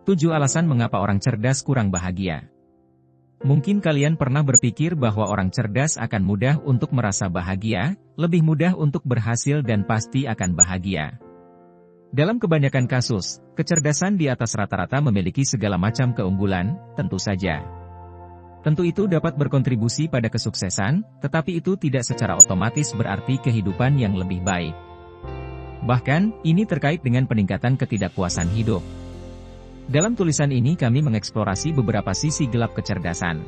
7 alasan mengapa orang cerdas kurang bahagia. Mungkin kalian pernah berpikir bahwa orang cerdas akan mudah untuk merasa bahagia, lebih mudah untuk berhasil dan pasti akan bahagia. Dalam kebanyakan kasus, kecerdasan di atas rata-rata memiliki segala macam keunggulan, tentu saja. Tentu itu dapat berkontribusi pada kesuksesan, tetapi itu tidak secara otomatis berarti kehidupan yang lebih baik. Bahkan, ini terkait dengan peningkatan ketidakpuasan hidup. Dalam tulisan ini kami mengeksplorasi beberapa sisi gelap kecerdasan.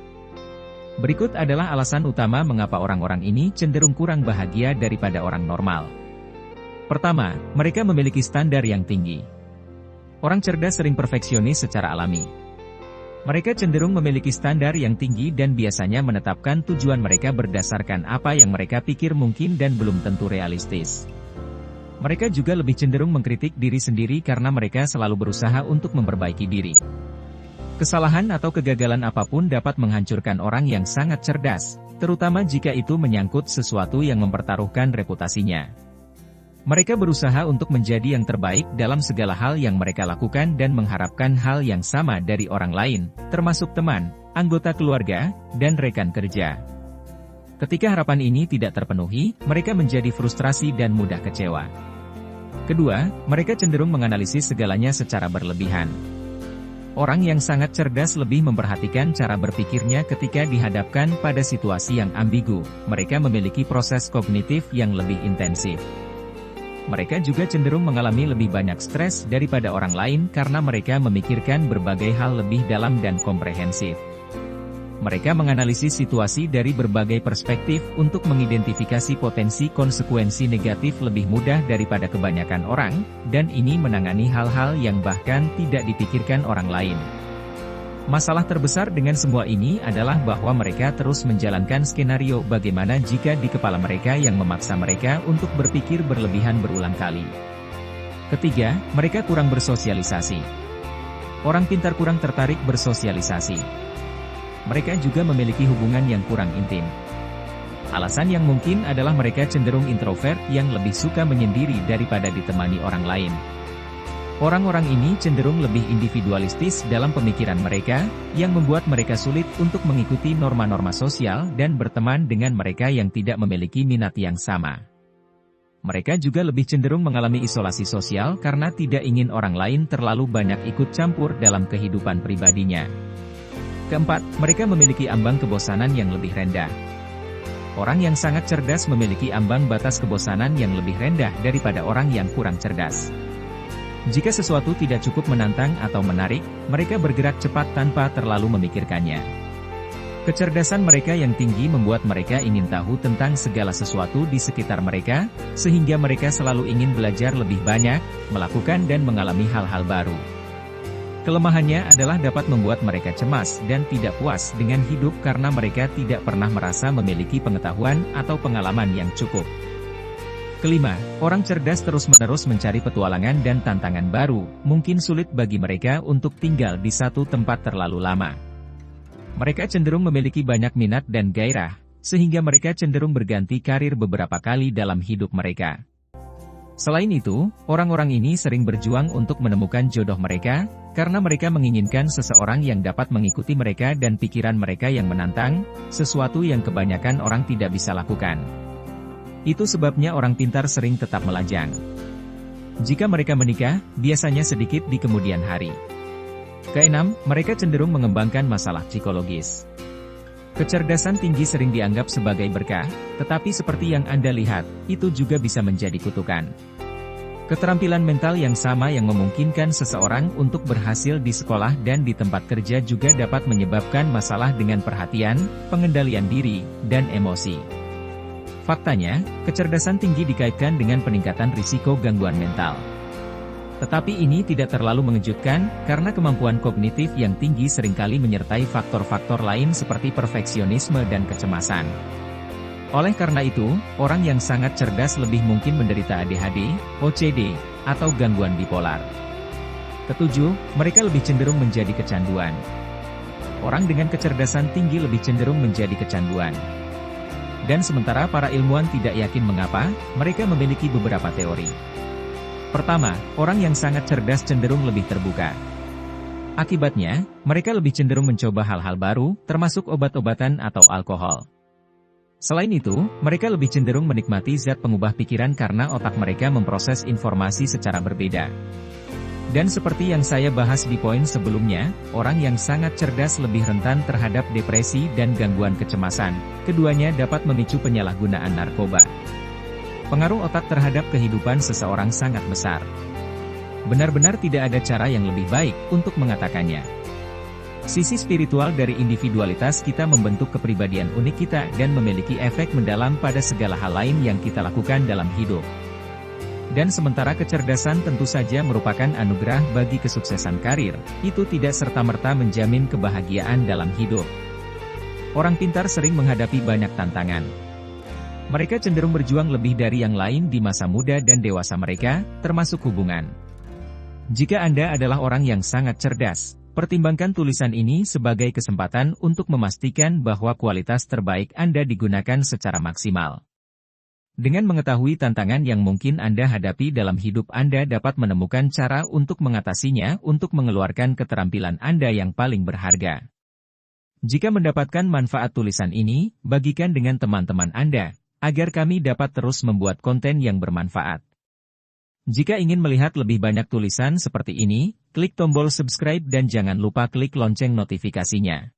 Berikut adalah alasan utama mengapa orang-orang ini cenderung kurang bahagia daripada orang normal. Pertama, mereka memiliki standar yang tinggi. Orang cerdas sering perfeksionis secara alami. Mereka cenderung memiliki standar yang tinggi dan biasanya menetapkan tujuan mereka berdasarkan apa yang mereka pikir mungkin dan belum tentu realistis. Mereka juga lebih cenderung mengkritik diri sendiri karena mereka selalu berusaha untuk memperbaiki diri. Kesalahan atau kegagalan apapun dapat menghancurkan orang yang sangat cerdas, terutama jika itu menyangkut sesuatu yang mempertaruhkan reputasinya. Mereka berusaha untuk menjadi yang terbaik dalam segala hal yang mereka lakukan dan mengharapkan hal yang sama dari orang lain, termasuk teman, anggota keluarga, dan rekan kerja. Ketika harapan ini tidak terpenuhi, mereka menjadi frustrasi dan mudah kecewa. Kedua, mereka cenderung menganalisis segalanya secara berlebihan. Orang yang sangat cerdas lebih memperhatikan cara berpikirnya ketika dihadapkan pada situasi yang ambigu. Mereka memiliki proses kognitif yang lebih intensif. Mereka juga cenderung mengalami lebih banyak stres daripada orang lain karena mereka memikirkan berbagai hal lebih dalam dan komprehensif. Mereka menganalisis situasi dari berbagai perspektif untuk mengidentifikasi potensi konsekuensi negatif lebih mudah daripada kebanyakan orang, dan ini menangani hal-hal yang bahkan tidak dipikirkan orang lain. Masalah terbesar dengan semua ini adalah bahwa mereka terus menjalankan skenario bagaimana jika di kepala mereka yang memaksa mereka untuk berpikir berlebihan berulang kali. Ketiga, mereka kurang bersosialisasi. Orang pintar kurang tertarik bersosialisasi. Mereka juga memiliki hubungan yang kurang intim. Alasan yang mungkin adalah mereka cenderung introvert yang lebih suka menyendiri daripada ditemani orang lain. Orang-orang ini cenderung lebih individualistis dalam pemikiran mereka, yang membuat mereka sulit untuk mengikuti norma-norma sosial dan berteman dengan mereka yang tidak memiliki minat yang sama. Mereka juga lebih cenderung mengalami isolasi sosial karena tidak ingin orang lain terlalu banyak ikut campur dalam kehidupan pribadinya. Keempat, mereka memiliki ambang kebosanan yang lebih rendah. Orang yang sangat cerdas memiliki ambang batas kebosanan yang lebih rendah daripada orang yang kurang cerdas. Jika sesuatu tidak cukup menantang atau menarik, mereka bergerak cepat tanpa terlalu memikirkannya. Kecerdasan mereka yang tinggi membuat mereka ingin tahu tentang segala sesuatu di sekitar mereka, sehingga mereka selalu ingin belajar lebih banyak, melakukan dan mengalami hal-hal baru. Kelemahannya adalah dapat membuat mereka cemas dan tidak puas dengan hidup karena mereka tidak pernah merasa memiliki pengetahuan atau pengalaman yang cukup. Kelima, orang cerdas terus-menerus mencari petualangan dan tantangan baru, mungkin sulit bagi mereka untuk tinggal di satu tempat terlalu lama. Mereka cenderung memiliki banyak minat dan gairah, sehingga mereka cenderung berganti karir beberapa kali dalam hidup mereka. Selain itu, orang-orang ini sering berjuang untuk menemukan jodoh mereka, karena mereka menginginkan seseorang yang dapat mengikuti mereka dan pikiran mereka yang menantang, sesuatu yang kebanyakan orang tidak bisa lakukan. Itu sebabnya orang pintar sering tetap melajang. Jika mereka menikah, biasanya sedikit di kemudian hari. Keenam, mereka cenderung mengembangkan masalah psikologis. Kecerdasan tinggi sering dianggap sebagai berkah, tetapi seperti yang Anda lihat, itu juga bisa menjadi kutukan. Keterampilan mental yang sama yang memungkinkan seseorang untuk berhasil di sekolah dan di tempat kerja juga dapat menyebabkan masalah dengan perhatian, pengendalian diri, dan emosi. Faktanya, kecerdasan tinggi dikaitkan dengan peningkatan risiko gangguan mental. Tetapi ini tidak terlalu mengejutkan, karena kemampuan kognitif yang tinggi seringkali menyertai faktor-faktor lain seperti perfeksionisme dan kecemasan. Oleh karena itu, orang yang sangat cerdas lebih mungkin menderita ADHD, OCD, atau gangguan bipolar. Ketujuh, mereka lebih cenderung menjadi kecanduan. Orang dengan kecerdasan tinggi lebih cenderung menjadi kecanduan. Dan sementara para ilmuwan tidak yakin mengapa, mereka memiliki beberapa teori. Pertama, orang yang sangat cerdas cenderung lebih terbuka. Akibatnya, mereka lebih cenderung mencoba hal-hal baru, termasuk obat-obatan atau alkohol. Selain itu, mereka lebih cenderung menikmati zat pengubah pikiran karena otak mereka memproses informasi secara berbeda. Dan seperti yang saya bahas di poin sebelumnya, orang yang sangat cerdas lebih rentan terhadap depresi dan gangguan kecemasan. Keduanya dapat memicu penyalahgunaan narkoba. Pengaruh otak terhadap kehidupan seseorang sangat besar. Benar-benar tidak ada cara yang lebih baik untuk mengatakannya. Sisi spiritual dari individualitas kita membentuk kepribadian unik kita dan memiliki efek mendalam pada segala hal lain yang kita lakukan dalam hidup. Dan sementara kecerdasan tentu saja merupakan anugerah bagi kesuksesan karir, itu tidak serta-merta menjamin kebahagiaan dalam hidup. Orang pintar sering menghadapi banyak tantangan. Mereka cenderung berjuang lebih dari yang lain di masa muda dan dewasa mereka, termasuk hubungan. Jika Anda adalah orang yang sangat cerdas, pertimbangkan tulisan ini sebagai kesempatan untuk memastikan bahwa kualitas terbaik Anda digunakan secara maksimal. Dengan mengetahui tantangan yang mungkin Anda hadapi dalam hidup, Anda dapat menemukan cara untuk mengatasinya untuk mengeluarkan keterampilan Anda yang paling berharga. Jika mendapatkan manfaat tulisan ini, bagikan dengan teman-teman Anda, agar kami dapat terus membuat konten yang bermanfaat. Jika ingin melihat lebih banyak tulisan seperti ini, klik tombol subscribe dan jangan lupa klik lonceng notifikasinya.